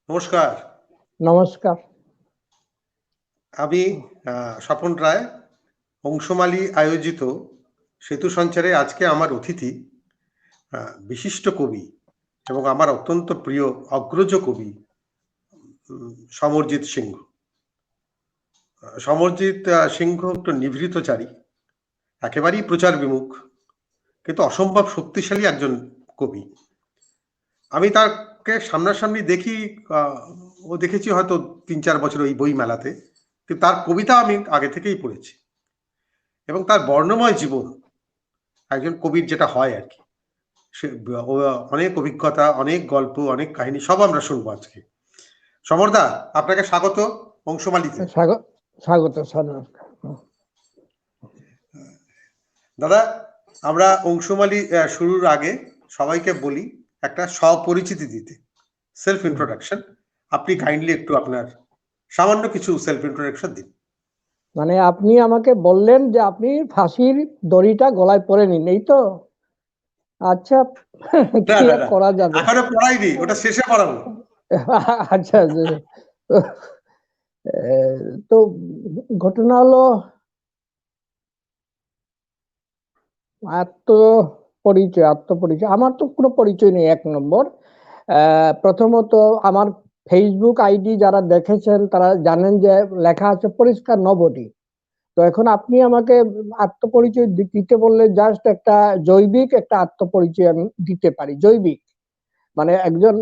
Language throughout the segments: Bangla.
নমস্কার। নমস্কার। আমি স্বপন রায়, অংশমালী আয়োজিত সেতু সঞ্চারে আজকে আমার অতিথি বিশিষ্ট কবি এবং আমার অত্যন্ত প্রিয় অগ্রজ কবি সমরজিৎ সিংহ। সমরজিৎ সিংহ একটু নিভৃতচারী, একেবারেই প্রচার বিমুখ, কিন্তু অসম্ভব শক্তিশালী একজন কবি। আমি তাকে সামনাসামনি দেখি, ও দেখেছি হয়তো ৩-৪ বছর ওই বই মেলাতে, কিন্তু তার কবিতা আমি আগে থেকেই পড়েছি এবং তার বর্ণময় জীবন একজন কবির যেটা হয় আর কি, সে অনেক অভিজ্ঞতা, অনেক গল্প, অনেক কাহিনী সব আমরা শুনবো আজকে। সমরদা, আপনাকে স্বাগত অংশমালীতে। স্বাগত। দাদা, আমরা অংশমালী শুরুর আগে সবাইকে বলি একটা স্বপরিচিতি দিতে, সেলফ ইন্ট্রোডাকশন। আপনি কাইন্ডলি একটু আপনার সামান্য কিছু সেলফ ইন্ট্রোডাকশন দিন। মানে আপনি আমাকে বললেন যে আপনি ফাঁসির দড়িটা গলায় পরে নিন, এই তো? আচ্ছা, কি আর করা যাবে, এখনো পড়াইনি, ওটা শেষে পড়াবো। আচ্ছা, তো ঘটনা হলো আত্মপরিচয়। আমার তো কোনো পরিচয় নেই। এক নম্বর, প্রথমত আমার ফেসবুক আইডি যারা দেখেছেন তারা জানেন যে লেখা আছে পরিষ্কার নবডি। তো এখন আপনি আমাকে আত্মপরিচয় দিতে বললে জাস্ট একটা জৈবিক একটা আত্মপরিচয় আমি দিতে পারি। জৈবিক মানে একজন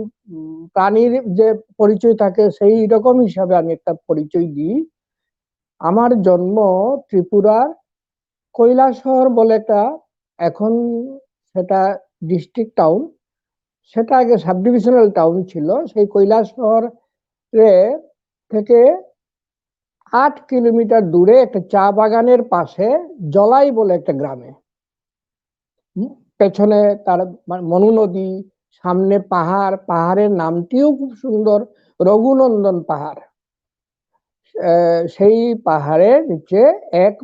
প্রাণীর যে পরিচয় থাকে সেই রকম হিসাবে আমি একটা পরিচয় দিই। আমার জন্ম ত্রিপুরার কৈলাসহর বলে একটা, এখন সেটা ডিস্ট্রিক্ট টাউন, সেটা আগে সাব ডিভিশনাল টাউন ছিল। সেই কৈলাসহর থেকে 8 কিলোমিটার দূরে একটা চা বাগানের পাশে জলাই বলে একটা গ্রামে। পেছনে তার মনু নদী, সামনে পাহাড়, পাহাড়ের নামটিও খুব সুন্দর, রঘুনন্দন পাহাড়। সেই পাহাড়ের নিচে এক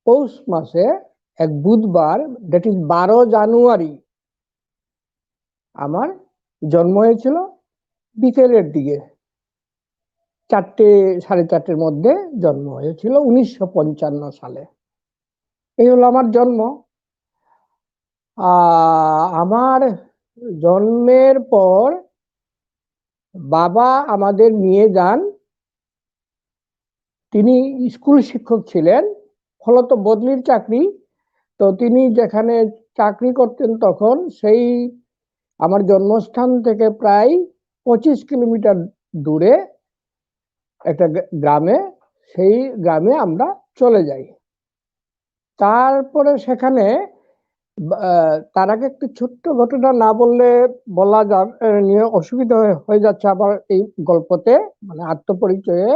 পৌষ মাসে এক বুধবার, দ্যাট ইজ 12 জানুয়ারি, আমার জন্ম হয়েছিল বিকেলের দিকে 4টে, 4:30-র মধ্যে জন্ম হয়েছিল 1955 সালে। এই হলো আমার জন্ম। আমার জন্মের পর বাবা আমাদের নিয়ে যান, তিনি স্কুল শিক্ষক ছিলেন, ফলত বদলির চাকরি। তো তিনি যেখানে চাকরি করতেন তখন সেই আমার জন্মস্থান থেকে প্রায় 25 কিলোমিটার দূরে একটা গ্রামে, সেই গ্রামে আমরা চলে যাই। তারপরে সেখানে তার আগে একটু ছোট্ট ঘটনা না বললে বলা নিয়ে অসুবিধা হয়ে যাচ্ছে আবার এই গল্পতে, মানে আত্মপরিচয়ে।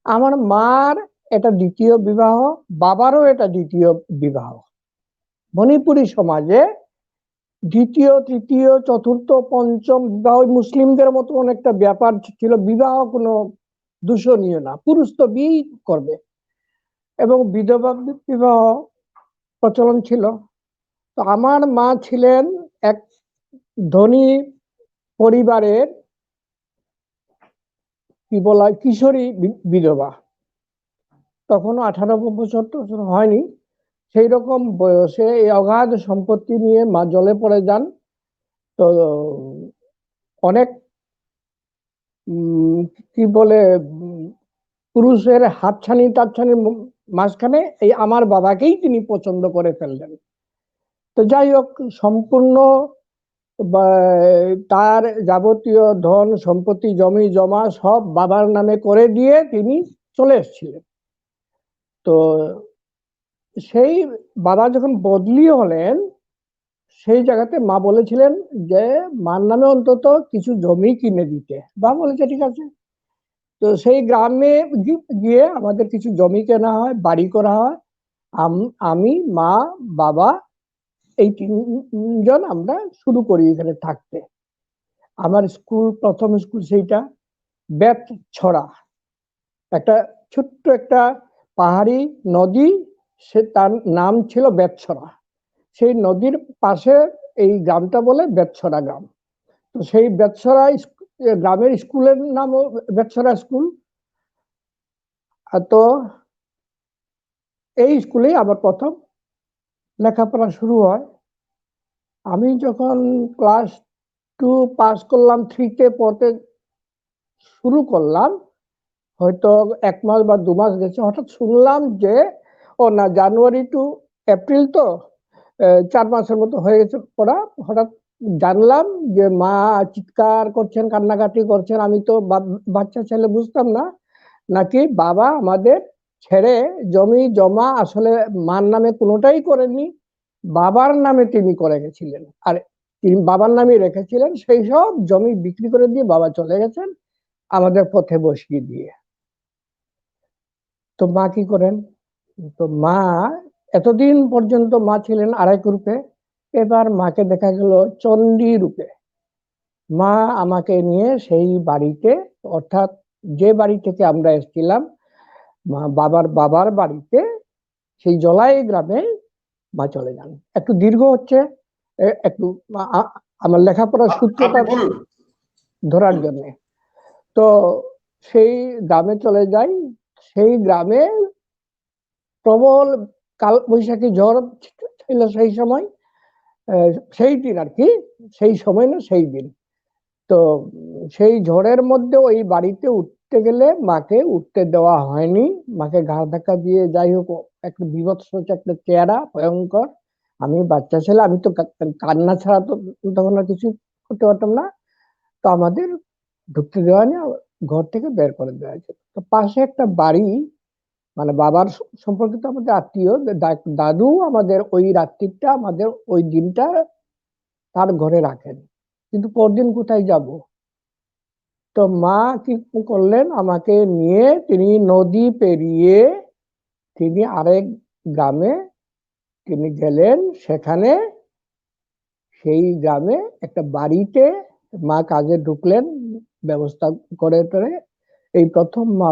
আমার মার এটা দ্বিতীয় বিবাহ, বাবারও এটা দ্বিতীয় বিবাহ। মণিপুরী সমাজে দ্বিতীয়, তৃতীয়, চতুর্থ, পঞ্চম বিবাহ মুসলিমদের মতো অনেকটা ব্যাপার ছিল। বিবাহ কোনো দূষণীয় না, পুরুষ তো বিয়েই করবে, এবং বিধবা বিবাহ প্রচলন ছিল। তো আমার মা ছিলেন এক ধনী পরিবারের কি বলা কিশোরী বিধবা, তখনও 18 বছর হয়নি। সেই রকম বয়সে এই অগাধ সম্পত্তি নিয়ে মা জলে পড়ে যান। তো অনেক কি বলে পুরুষের হাতছানি টাতছানির মাঝখানে এই আমার বাবাকেই তিনি পছন্দ করে ফেললেন। তো যাই হোক, সম্পূর্ণ তার যাবতীয় ধন সম্পত্তি জমি জমা সব বাবার নামে করে দিয়ে তিনি চলে এসেছিলেন। তো সেই বাবা যখন বদলি হলেন, সেই জায়গাতে মা বলেছিলেন যে মার নামে অন্তত কিছু জমি কিনে দিতে। বাবা বলেছে ঠিক আছে। তো সেই গ্রামে গিয়ে আমাদের কিছু জমি কেনা হয়, বাড়ি করা হয়। আমি, মা, বাবা, এই 3জন আমরা শুরু করি এখানে থাকতে। আমার স্কুল, প্রথম স্কুল সেইটা বেতছড়া, একটা ছোট্ট একটা পাহাড়ি নদী, সে তার নাম ছিল বেতছড়া। সেই নদীর পাশে এই গ্রামটা বলে বেতছড়া গ্রাম। তো সেই বেতছড়া গ্রামের স্কুলের নাম বেতসরা স্কুল। তো এই স্কুলেই আমার প্রথম লেখাপড়া শুরু হয়। আমি যখন ক্লাস 2 পাস করলাম, 3-তে পড়তে শুরু করলাম, হয়তো 1 মাস বা 2 মাস গেছে, হঠাৎ শুনলাম যে না, জানুয়ারি টু এপ্রিল তো 4 মাসের মতো হয়ে গেছে পড়া। হঠাৎ জানলাম যে মা চিৎকার করছেন, কান্নাকাটি করছেন। আমি তো বাচ্চা ছেলে, বুঝতাম না। নাকি বাবা আমাদের ছেড়ে জমি জমা আসলে মার নামে কোনোটাই করেননি, বাবার নামে তিনি করে গেছিলেন। আর তিনি বাবার নামে রেখেছিলেন, সেই সব জমি বিক্রি করে দিয়ে বাবা চলে গেছেন আমাদের পথে বসিয়ে দিয়ে। তো মা কি করেন? তো মা এতদিন পর্যন্ত মা ছিলেন আড়াই রূপে, এবার মাকে দেখা গেল চণ্ডী রূপে। মা আমাকে নিয়ে সেই বাড়িতে, অর্থাৎ যে বাড়ি থেকে আমরা এসেছিলাম, বাবার বাড়িতে, সেই জলাই গ্রামে মা চলে যান। একটু দীর্ঘ হচ্ছে, একটু আমার লেখাপড়ার সূত্রটা ধরার জন্য। তো সেই গ্রামে চলে যাই। সেই গ্রামে প্রবল কাল বৈশাখী ঝড় ছিল সেই সময়, সেই দিন আর কি, সেই সময় না সেই দিন। তো সেই ঝড়ের মধ্যে ওই বাড়িতে উঠতে গেলে মাকে উঠতে দেওয়া হয়নি। মাকে ঘাড় ধাক্কা দিয়ে, যাই হোক, একটা বিভৎস একটা চেহারা, ভয়ঙ্কর। আমি বাচ্চা ছেলে, আমি তো কান্না ছাড়া তো তখন আর কিছু করতে পারতাম না। তো আমাদের ঢুকতে দেওয়া নেই, ঘর থেকে বের করে দেওয়া হয়েছে। তো পাশে একটা বাড়ি, মানে বাবার সম্পর্কিত আমাদের আত্মীয় দাদু আমাদের ওই রাত্রিটা, আমাদের ওই দিনটা তার ঘরে রাখেন। কিন্তু পরদিন কোথায় যাব? তো মা কি করলেন, আমাকে নিয়ে তিনি নদী পেরিয়ে তিনি আরেক গ্রামে তিনি গেলেন। সেখানে সেই গ্রামে একটা বাড়িতে মা কাজে ঢুকলেন, ব্যবস্থা করে টরে এই প্রথম মা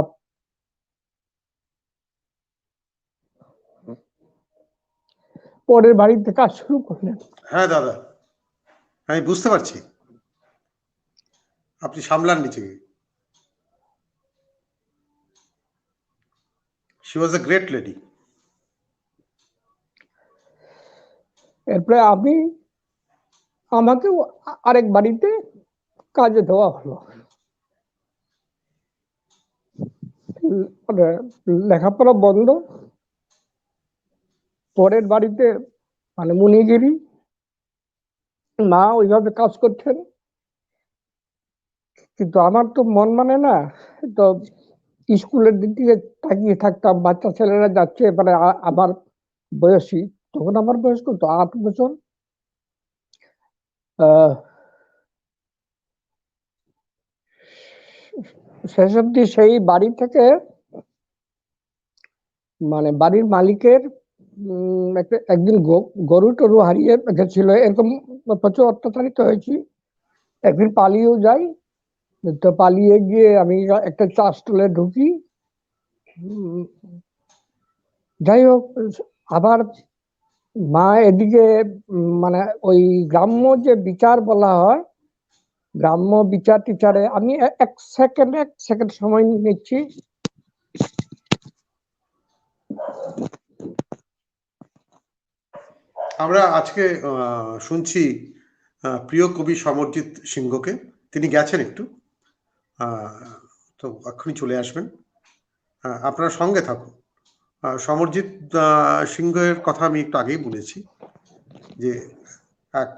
পরের বাড়িতে কাজ শুরু করলেন। হ্যাঁ দাদা, আমি বুঝতে পারছি, আপনি সামলান নিজেকে। She was a great lady. এরপরে আমাকে আরেক বাড়িতে কাজে দেওয়া হলো। লেখাপড়া বন্ধ, পরের বাড়িতে মানে মুনিগিরি, মা ওইভাবে কাজ করছেন। কিন্তু আমার তো মন মানে না। তো স্কুলের দিকে তাকিয়ে থাকতাম, বাচ্চা ছেলেরা যাচ্ছে, এবারে আমার বয়সী, তখন আমার বয়স কত, 8 বছর। শেষ অব্দি সেই বাড়ি থেকে, মানে বাড়ির মালিকের একদিন গরু টরু হারিয়ে গেছিল, এরকম প্রচুর অত্যাচারিত হয়েছি। একদিন পালিয়েও যাই। তো পালিয়ে গিয়ে আমি একটা চা স্টলে ঢুকি। যাই হোক, আবার মা এদিকে মানে ওই গ্রাম্য যে বিচার বলা হয়, গ্রাম্য বিচার টিচারে আমি এক সেকেন্ড সময় নিচ্ছি। আমরা আজকে শুনছি প্রিয় কবি সমরজিৎ সিংহকে। তিনি গেছেন একটু, তো এক্ষুনি চলে আসবেন। আপনারা সঙ্গে থাকুন। সমরজিৎ সিংহের কথা আমি একটু আগেই বলেছি যে এক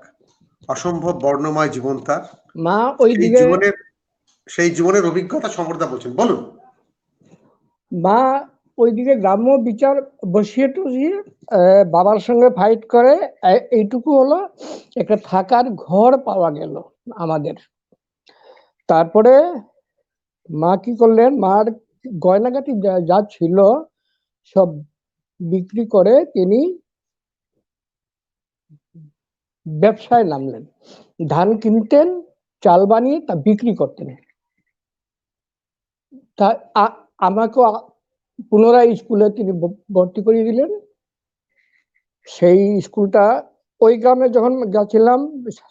অসম্ভব বর্ণময় জীবন তার। মা ওইদিকে, সেই জীবনের অভিজ্ঞতা সমরদা বলছেন, বলুন। মা ওইদিকে গ্রাম্য বিচার বসিয়ে টসিয়ে বাবার সঙ্গে ফাইট করে এইটুকু হলো, একটা থাকার ঘর পাওয়া গেল আমাদের। তারপরে মা কি করলেন, মার গয়নাগাটি যা ছিল সব বিক্রি করে তিনি ব্যবসায় নামলেন। ধান কিনতেন, চাল বানিয়ে তা বিক্রি করতেন। তা আমাকে পুনরায় স্কুলে তিনি ভর্তি করিয়ে দিলেন। সেই স্কুলটা ওই গ্রামে যখন গেছিলাম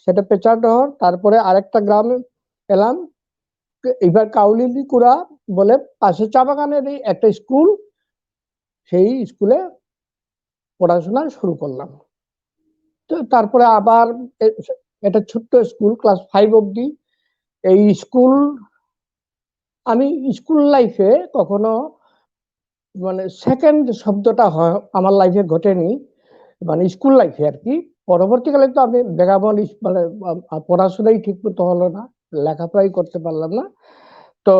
সেটা পেচারডহর, তারপরে আরেকটা গ্রামে এলাম, এবার কাউলিকুড়া বলে পাশে চা বাগানের একটা স্কুল, সেই স্কুলে পড়াশোনা শুরু করলাম। তো তারপরে আবার একটা ছোট্ট স্কুল ক্লাস 5 অবধি। এই স্কুল, আমি স্কুল লাইফে কখনো মানে সেকেন্ড শব্দটা আমার লাইফে ঘটেনি, মানে স্কুল লাইফে আর কি। পরবর্তীকালে তো আমি বেগাবল মানে পড়াশোনাই ঠিক মতো হলো না, লেখাপড়াই করতে পারলাম না। তো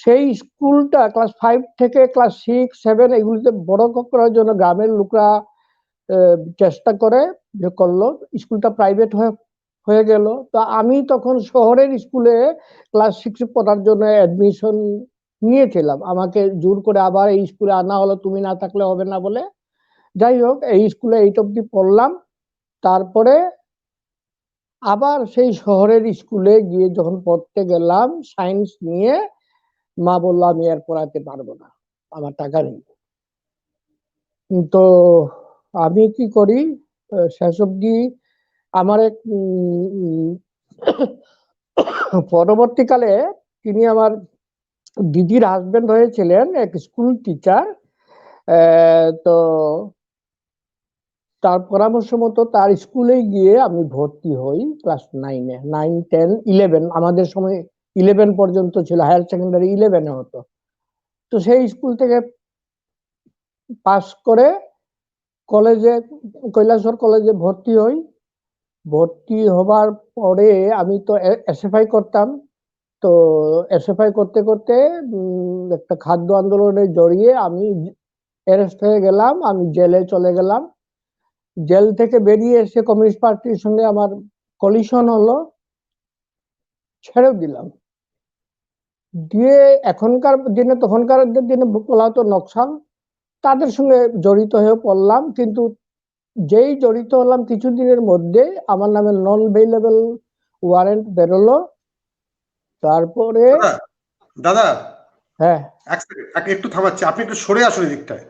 সেই স্কুলটা ক্লাস 5 থেকে ক্লাস 6, 7 এগুলিতে বড় করার জন্য গ্রামের লোকরা চেষ্টা করে, যে করলো, স্কুলটা প্রাইভেট হয়ে গেল। তো আমি তখন শহরের স্কুলে ক্লাস 6 পড়ার জন্য অ্যাডমিশন নিয়েছিলাম। আমাকে জোর করে আবার এই স্কুলে আনা হলো, তুমি না থাকলে হবে না বলে। যাই হোক, এই স্কুলে 8 অবধি পড়লাম। তারপরে আবার সেই শহরের স্কুলে গিয়ে যখন পড়তে গেলাম সায়েন্স নিয়ে, মা বললো আমি আর পড়াতে পারবো না, আমার টাকা নেই। তো আমি কি করি, শেষ অবধি আমার এক পরবর্তীকালে তিনি আমার দিদির হাজবেন্ড হয়েছিলেন, এক স্কুল টিচার। তো তার পরামর্শ মতো তার স্কুলে গিয়ে আমি ভর্তি হই ক্লাস 9-এ। 9, 10, 11, আমাদের সময় 11 পর্যন্ত ছিল, হায়ার সেকেন্ডারি 11-এ হতো। তো সেই স্কুল থেকে পাস করে কলেজে, কৈলাসহর কলেজে ভর্তি হই। ভর্তি হবার পরে আমি তো এসএফআই করতাম। তো এসএফআই করতে করতে একটা খাদ্য আন্দোলনে জড়িয়ে আমি অ্যারেস্ট হয়ে গেলাম, আমি জেলে চলে গেলাম। জেল থেকে বেরিয়ে এসে কমিউনিস্ট পার্টির সঙ্গে আমার কলিশন হলো, ছেড়ে দিলাম। দিয়ে এখনকার দিনে, তখনকার দিনে বলা হতো নকশাল, তাদের সঙ্গে জড়িত হয়ে পড়লাম। কিন্তু যেই জড়িত হলাম কিছুদিনের মধ্যে আমার নামে নন বেইলেবল ওয়ারেন্ট বেরোলো। তারপরে দাদা হ্যাঁ, একটু থামাচ্ছি, আপনি একটু সরে আসুন এদিকটায়।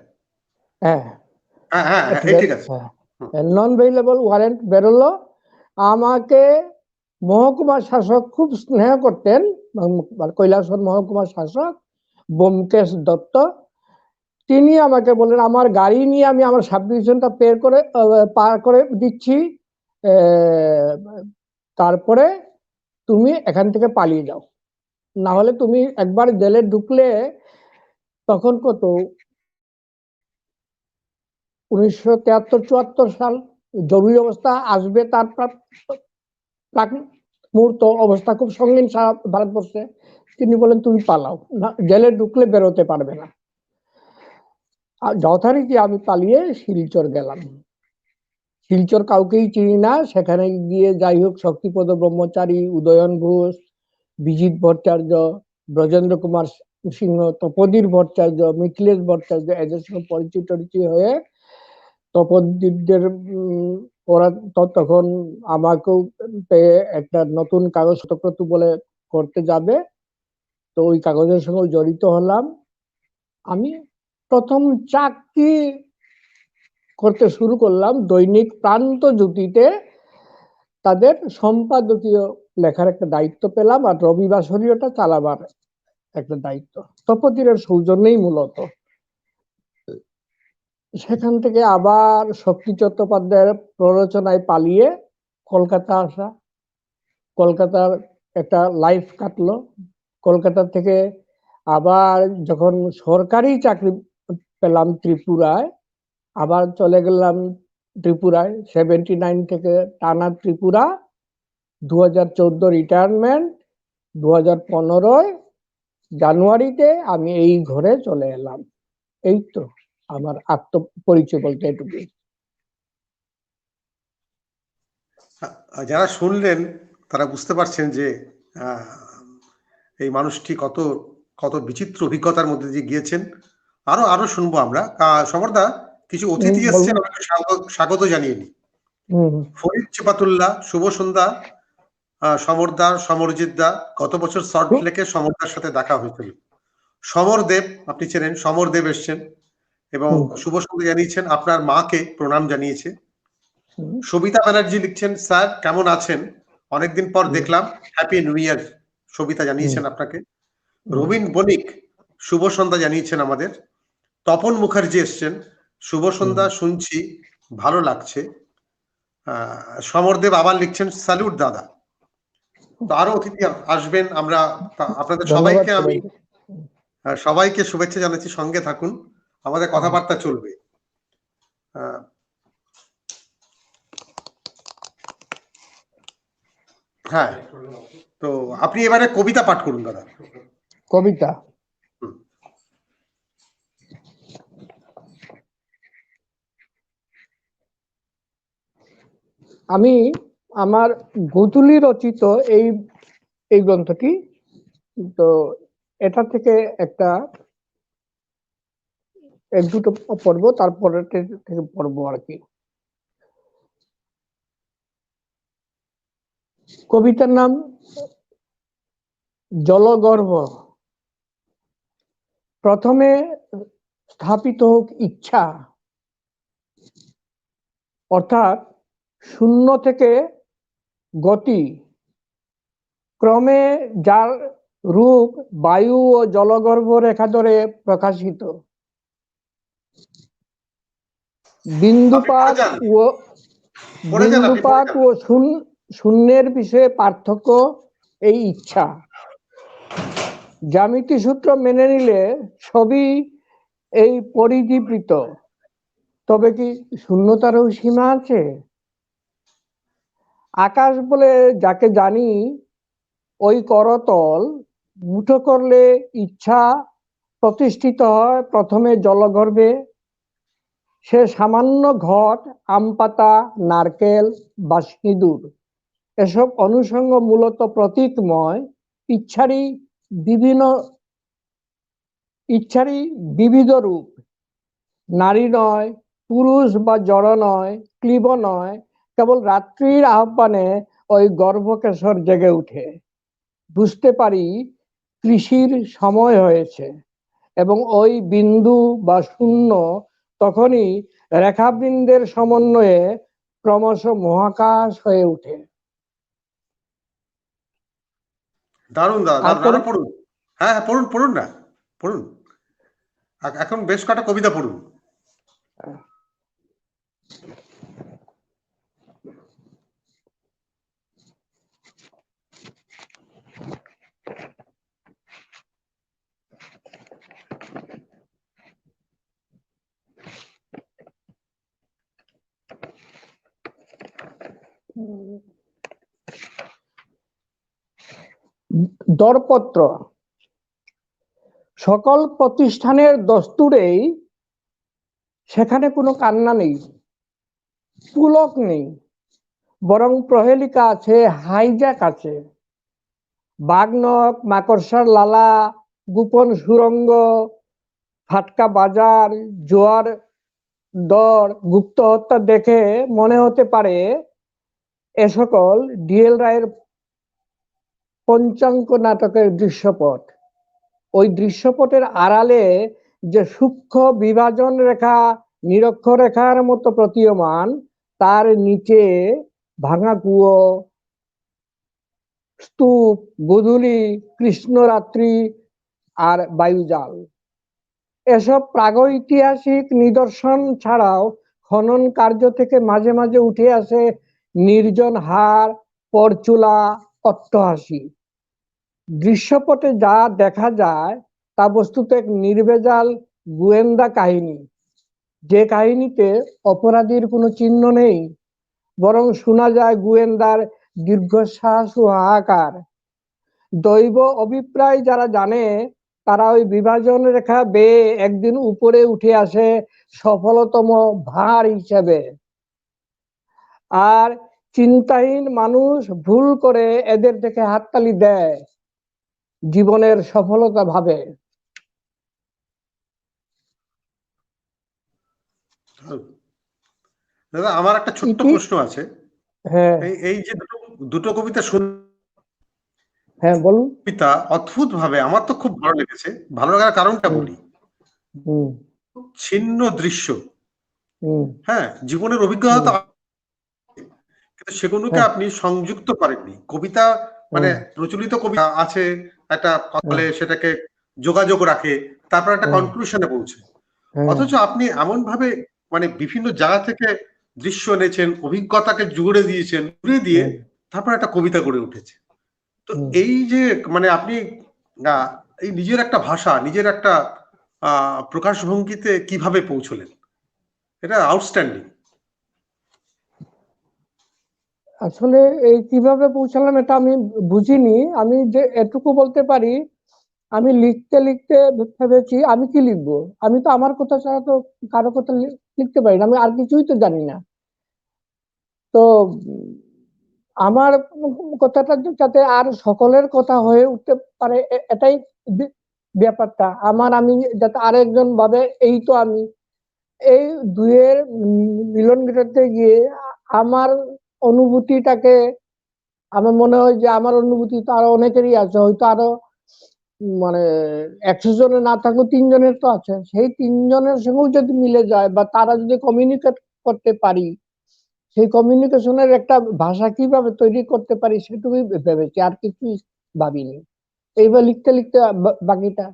হ্যাঁ, হ্যাঁ হ্যাঁ হ্যাঁ, এই ঠিক আছে। নন বেইলেবল ওয়ারেন্ট বেরোলো। আমাকে মহকুমা শাসক খুব স্নেহ করতেন, কৈলাসহর মহকুমা শাসক ব্যোমকেশ দত্ত। তিনি আমাকে বললেন, আমার গাড়ি নিয়ে আমি আমার সাব ডিভিশনটা পার করে দিচ্ছি, তারপরে তুমি এখান থেকে পালিয়ে যাও, না হলে তুমি একবার জেলে ঢুকলে, তখন কত 1973-74 সাল জরুরি অবস্থা আসবে, তার মুহূর্ত অবস্থা খুব সঙ্গীন সারা ভারতবর্ষে। তিনি বলেন তুমি পালাও, না জেলে ঢুকলে বেরোতে পারবে না। আর যথারীতি আমি পালিয়ে শিলচর গেলাম। শিলচর কাউকেই চিনি না, সেখানে গিয়ে যাই হোক শক্তিপদ ব্রহ্মচারী, উদয়ন ঘোষ, বিজিত ভট্টাচার্য, ব্রজেন্দ্র কুমার সিংহ, তপোধীর ভট্টাচার্য, মিথিলেশ ভট্টাচার্য, এদের সঙ্গে পরিচয় হয়ে তপোধীরদের ওরা তখন আমাকেও পেয়ে একটা নতুন কাগজ শতক্রতু বলে করতে যাবে। তো ওই কাগজের সঙ্গে জড়িত হলাম। আমি প্রথম চাকরি করতে শুরু করলাম দৈনিক প্রান্তজ্যোতিতে, তাদের সম্পাদকীয় লেখার একটা দায়িত্ব পেলাম, আর রবিবাসরীয়টা চালাবার একটা দায়িত্ব, তপোধীরের সৌজন্যেই মূলত। সেখান থেকে আবার শক্তি চট্টোপাধ্যায়ের প্ররোচনায় পালিয়ে কলকাতা আসা, কলকাতার একটা লাইফ কাটলো। কলকাতা থেকে আবার যখন সরকারি চাকরি পেলাম ত্রিপুরায়, আবার চলে গেলাম ত্রিপুরায়। 79 থেকে টানা ত্রিপুরা, 2014 রিটায়ারমেন্ট, 2015 জানুয়ারিতে আমি এই ঘরে চলে এলাম। এই তো আমার আত্মপরিচয় বলতে এটুকুই। যারা শুনলেন তারা বুঝতে পারছেন যে এই মানুষটি কত কত বিচিত্র অভিজ্ঞতার মধ্যে দিয়ে গিয়েছেন। আরো শুনবো আমরা। সমরদা, কিছু অতিথি এসছেন, আমাকে স্বাগত জানিয়ে নি। ফরিদ চেপাতুল্লাহ, শুভ সন্ধ্যা। সমরদা, সমরজিৎ দা, গত বছর সল্ট লেকে সমরদার সাথে দেখা হয়েছিল। সমরদেব, আপনি চেনেন, সমরদেব এসছেন এবং শুভ সন্ধ্যা জানিয়েছেন, আপনার মাকে প্রণাম জানিয়েছে। সবিতা ব্যানার্জি লিখছেন, স্যার কেমন আছেন, অনেকদিন পর দেখলাম। হ্যাপি নিউ ইয়ার সবিতা জানিয়েছেন আপনাকে। রবীন বণিক শুভ সন্ধ্যা জানিয়েছেন আমাদের। তপন মুখার্জি এসছেন, শুভ সন্ধ্যা শুনছি, ভালো লাগছে। সমরদেব আবার লিখছেন স্যালুট দাদা। তো আরো অতিথি আসবেন, আমরা আপনাদের ধন্যবাদ সবাইকে আমি সবাইকে। সবাইকে শুভেচ্ছা জানাচ্ছি। সঙ্গে থাকুন, আমাদের কথাবার্তা চলবে। হ্যাঁ, তো আপনি এবারে কবিতা পাঠ করুন দাদা। কবিতা, আমি আমার গৌতুলি রচিত এই গ্রন্থটি, তো এটা থেকে এক দুটো পড়ব, তারপরে থেকে পড়বো আর কি। কবিতার নাম জলগর্ভ। প্রথমে স্থাপিত হোক ইচ্ছা, অর্থাৎ শূন্য থেকে গতি, ক্রমে যার রূপ বায়ু ও জলগর্ভ রেখা ধরে প্রকাশিত। বিন্দুপাত ও শূন্যের বিষয়ে পার্থক্য এই ইচ্ছা। জ্যামিতি সূত্র মেনে নিলে সবই এই পরিধিবৃত্ত, তবে কি শূন্যতারও সীমা আছে? আকাশ বলে যাকে জানি ওই করতল, মুঠো করলে ইচ্ছা প্রতিষ্ঠিত হয় প্রথমে জলগর্ভে। সে সামান্য ঘট, আম পাতা, নারকেল বা সিঁদুর, এসব অনুষঙ্গ মূলত প্রতীকময়। ইচ্ছারই বিবিধ রূপ। নারী নয়, পুরুষ বা জড় নয়, ক্লীব নয়, কেবল রাত্রির আহ্বানে ওই গর্ভকেশর জেগে উঠে। বুঝতে পারি কৃষির সময় হয়েছে, এবং ওই বিন্দু বা শূন্য তখনই রেখাবৃন্দের সমন্বয়ে ক্রমশ মহাকাশ হয়ে ওঠে। দারুণ দাদা, পড়ুন। হ্যাঁ, পড়ুন না, পড়ুন। এখন বেশ কটা কবিতা পড়ুন। দরপত্র। সকল প্রতিষ্ঠানের দস্তুরেই সেখানে কোনো কান্না নেই, পুলক নেই, বরং প্রহেলিকা আছে, হাইজ্যাক আছে। বাগনক, মাকড়সার লালা, গোপন সুরঙ্গ, ফাটকা বাজার, জোয়ার দর, গুপ্ত হত্যা দেখে মনে হতে পারে এ সকল ডিএল রায়ের পঞ্চাঙ্ক নাটকের দৃশ্যপট। ওই দৃশ্যপটের আড়ালে যে সূক্ষ্ম বিভাজন রেখা নিরক্ষরেখার মতো প্রতীয়মান, তার নিচে ভাঙা কুয়ো, স্তূপ, গোধূলি, কৃষ্ণরাত্রি আর বায়ুজাল। এসব প্রাগৈতিহাসিক নিদর্শন ছাড়াও খনন কার্য থেকে মাঝে মাঝে উঠে আসে নির্জন হাড়, পরচুলা, অট্টহাসি। দৃশ্যপটে যা দেখা যায় তা বস্তুত এক নির্ভেজাল গোয়েন্দা কাহিনী, যে কাহিনীতে অপরাধীর কোনো চিহ্ন নেই, বরং শোনা যায় গোয়েন্দার দীর্ঘশ্বাস ও হাহাকার। দৈব অভিপ্রায় যারা জানে, তারা ওই বিভাজন রেখা বেয়ে একদিন উপরে উঠে আসে সফলতম ভার হিসেবে। আর চিন্তাহীন মানুষ ভুল করে এদের থেকে হাততালি দেয়, জীবনের সফলতা ভাবে। দাদা, আমার একটা ছোট্ট প্রশ্ন আছে। হ্যাঁ এই যে দুটো কবিতা শুন, হ্যাঁ বলুন। কবিতা অদ্ভুত ভাবে আমার তো খুব ভালো লেগেছে। ভালো লাগার কারণটা বলি। ছিন্ন দৃশ্য, হ্যাঁ, জীবনের অভিজ্ঞতা সেগুলোকে হ্যাঁ, আপনি সংযুক্ত করেননি। কবিতা মানে হ্যাঁ, প্রচলিত কবিতা আছে, একটা হ্যাঁ, ফলে সেটাকে যোগাযোগ রাখে, তারপর একটা হ্যাঁ, কনক্লুশনে পৌঁছে। হ্যাঁ, অথচ আপনি এমন ভাবে মানে বিভিন্ন জায়গা থেকে দৃশ্য এনেছেন, অভিজ্ঞতাকে জুড়ে দিয়েছেন, জুড়ে দিয়ে হ্যাঁ, তারপর একটা কবিতা গড়ে উঠেছে। তো হুম। এই যে মানে আপনি এই নিজের একটা ভাষা, নিজের একটা প্রকাশভঙ্গিতে কিভাবে পৌঁছলেন, এটা আউটস্ট্যান্ডিং। আসলে এই কিভাবে পৌঁছালাম এটা আমি বুঝিনি। আমি যে এটুকু বলতে পারি, আমি লিখতে লিখতে ভেবেছি আমি কি লিখবো। আমি তো আমার কথা ছাড়া তো কারো কথা লিখতে পারি না, আমি আর কিছুই তো জানি না। তো আমার কথাটা যাতে আর সকলের কথা হয়ে উঠতে পারে, এটাই ব্যাপারটা আমার। আমি যাতে আরেকজন ভাবে এই তো আমি, এই দুয়ের মিলন ঘটাতে গিয়ে আমার অনুভূতিটাকে, আমার মনে হয় যে আমার অনুভূতি তো আরো অনেকেরই আছে, হয়তো আরো মানে 100 জনের না থাকলেও 3 জনের তো আছে। সেই 3 জনের সঙ্গেও যদি মিলে যায় বা তারা যদি কমিউনিকেট করতে পারি, সেই কমিউনিকেশনের একটা ভাষা কিভাবে তৈরি করতে পারি সেটুকুই ভেবেছি, আর কিছুই ভাবিনি। এইবার লিখতে লিখতে বাকিটা।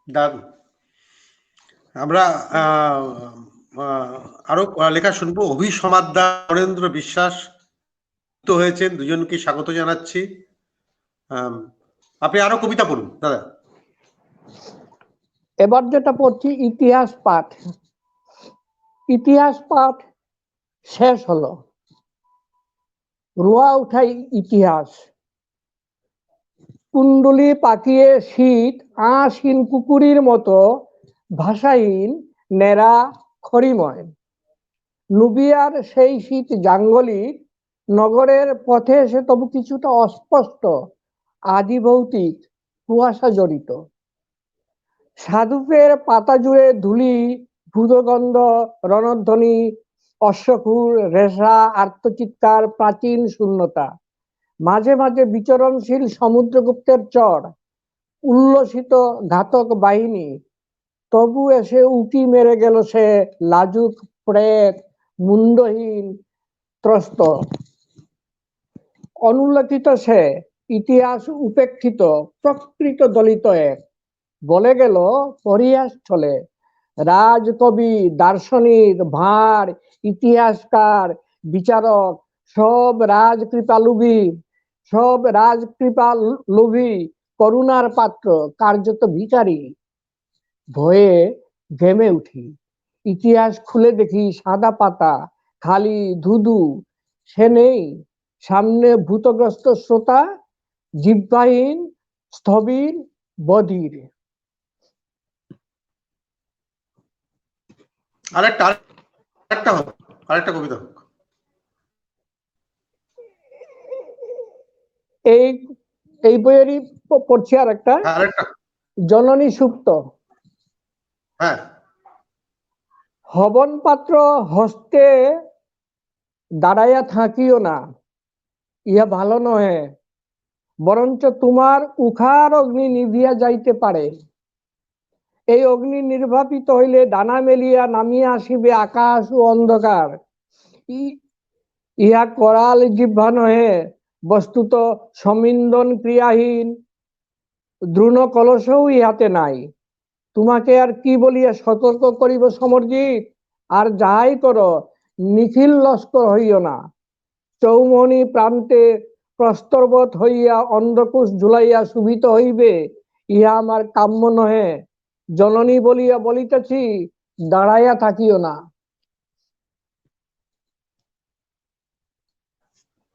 দারুণ। আমরা আহ, আহ, আরো লেখা শুনবো। অভি সমাদ্দার, নরেন্দ্র বিশ্বাস যুক্ত হয়েছেন, দুজনকে স্বাগত জানাচ্ছি। আম, আপনি আরো কবিতা পড়ুন দাদা। এবার যেটা পড়ছি ইতিহাস পাঠ। ইতিহাস পাঠ শেষ হলো, রোয়া উঠাই ইতিহাস। কুণ্ডুলি পাকিয়ে শীত আশীন কুকুরির মতো ভাষাহীন নেড়া খড়িময়। নুবিয়ার সেই শীত জাঙ্গলিক নগরের পথে এসে তবু কিছুটা অস্পষ্ট আদি ভৌতিক কুয়াশা জড়িত। সাধুপের পাতা জুড়ে ধুলি, ভূতগন্ধ, রণধ্বনি, অশ্বক্ষুর রেশা, আর্তচিৎকার, প্রাচীন শূন্যতা। মাঝে মাঝে বিচরণশীল সমুদ্রগুপ্তের চর, উল্লসিত ঘাতক বাহিনী। তবু এসে উকি মেরে গেল সে, লাজুক প্রেত, মুন্ডহীন ত্রস্ত। অনুল্লেখিত সে, ইতিহাস উপেক্ষিত, প্রকৃত দলিত এক। বলে গেল পরিহাস চলে, রাজকবি, দার্শনিক, ভাঁড়, ইতিহাসকার, বিচারক, সব রাজকৃপা লোভী, সব রাজকৃপা লোভী, করুণার পাত্র, কার্যত ভিখারি। ভয়ে ঘেমে উঠি, ইতিহাস খুলে দেখি সাদা পাতা, খালি ধুধু। সে নেই, সামনে ভূতগ্রস্ত শ্রোতা, জিহ্বাহীন, স্থবির, বধির। আরেকটা আরেকটা হোক, আরেকটা কবিতা হোক। এই এই বইয়েরই পড়ছি আর একটা, হ্যাঁ আরেকটা। জননী সুপ্ত। হ্যাঁ। হবন পাত্র হস্তে দাঁড়াইয়া থাকিও না, ইহা ভালো নহে, বরঞ্চ তোমার উখার অগ্নি নিভিয়া যাইতে পারে। এই অগ্নি নির্বাপিত হইলে ডানা মেলিয়া নামিয়া আসিবে আকাশ ও অন্ধকার। ইহা করাল জিহ্বা নহে, বস্তুত সমিন্দন ক্রিয়াহীন দ্রুণ কলসও ইহাতে নাই। তোমাকে আর কি বলিয়া সতর্ক করিব সমরজিৎ, আর যাহাই করো নিখিল লস্কর হইও না। চৌমনি প্রান্তে প্রস্তরবৎ হইয়া অন্ধকুশ ঝুলাইয়া শুভিত হইবে, ইহা আমার কাম্য নহে। জননী বলিয়া বলিতেছি, দাঁড়াইয়া থাকিও না।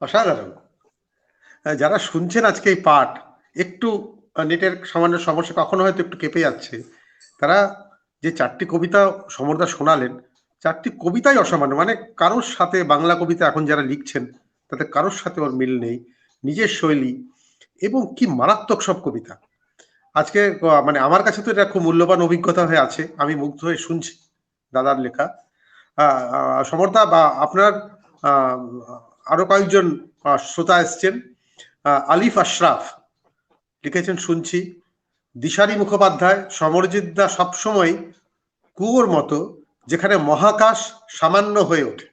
অসাধারণ। যারা শুনছেন আজকে এই পাঠ, একটু নেটের সামান্য সমস্যা, কখনো হয়তো একটু কেঁপে যাচ্ছে, তারা যে 4টি কবিতা সমরদা শোনালেন, 4টি কবিতাই অসামান্য। মানে কারোর সাথে বাংলা কবিতা এখন যারা লিখছেন তাতে কারোর সাথে ওর মিল নেই, নিজের শৈলী, এবং কি মারাত্মক সব কবিতা। আজকে মানে আমার কাছে তো এটা খুব মূল্যবান অভিজ্ঞতা হয়ে আছে, আমি মুগ্ধ হয়ে শুনছি দাদার লেখা। সমর্থা বা আপনার আহ, আরো কয়েকজন শ্রোতা এসছেন। আলিফ আশরাফ লিখেছেন শুনছি। দিশারি মুখোপাধ্যায়, সমরজিৎ দা সবসময় কুয়োর মতো যেখানে মহাকাশ সামান্য হয়ে ওঠে।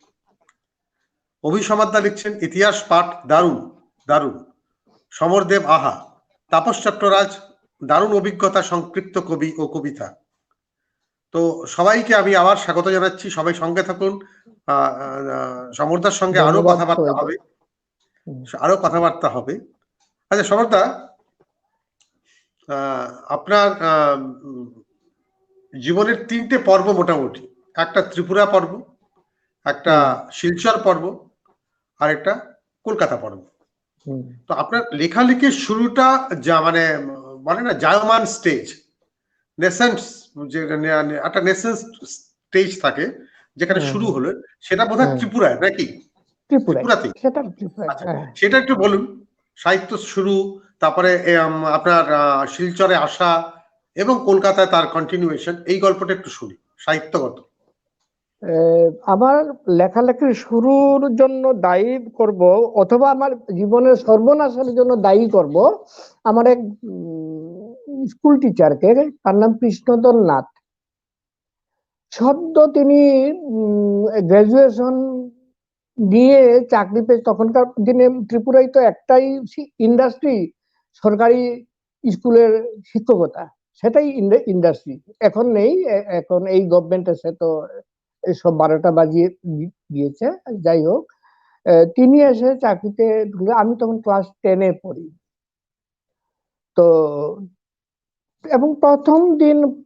অভিসমাদ্দা লিখছেন ইতিহাস পাঠ দারুণ দারুণ। সমরদেব আহা, তাপস চট্টরাজ দারুণ অভিজ্ঞতা সংক্ষিপ্ত কবি ও কবিতা। তো সবাইকে আমি আবার স্বাগত জানাচ্ছি, সবাই সঙ্গে থাকুন। সমরদার সঙ্গে আরো ধন্যবাদ কথাবার্তা সবাইকে। হবে, আরো কথাবার্তা হবে। আচ্ছা সমরদা, আপনার জীবনের 3টে পর্ব মোটামুটি, একটা ত্রিপুরা পর্ব, একটা শিলচর পর্ব, আর একটা কলকাতা পর্ব। তো আপনার লেখালেখির শুরুটা যা মানে না জায়মান স্টেজ, নেসেন্স, যে একটা নেসেন্স স্টেজ থাকে যেখানে শুরু হলো, সেটা বোধহয় ত্রিপুরায় নাকি? ত্রিপুরাতে। আচ্ছা সেটা একটু বলুন, সাহিত্য শুরু, তারপরে আপনার শিলচরে আসা এবং কলকাতায় তার কন্টিনিউয়েশন, এই গল্পটা একটু শুনি সাহিত্যগত। আমার লেখালেখির শুরুর জন্য দায়ী করব, অথবা আমার জীবনের সর্বনাশের জন্য দায়ী করব আমার এক স্কুল টিচারকে। তার নাম কৃষ্ণধর নাথ। সদ্য তিনি গ্রাজুয়েশন নিয়ে চাকরি পেয়ে, তখনকার দিনে ত্রিপুরায় তো একটাই ইন্ডাস্ট্রি, সরকারি স্কুলের শিক্ষকতা, সেটাই ইন্ডাস্ট্রি। এখন নেই, এখন এই গভর্নমেন্ট এসে তো সব 12টা বাজিয়ে দিয়েছে। যাই হোক, তিনি এসে চাকরিতে ঢুকে, আমি তখন ক্লাস 10-এ পড়ি। তো এবং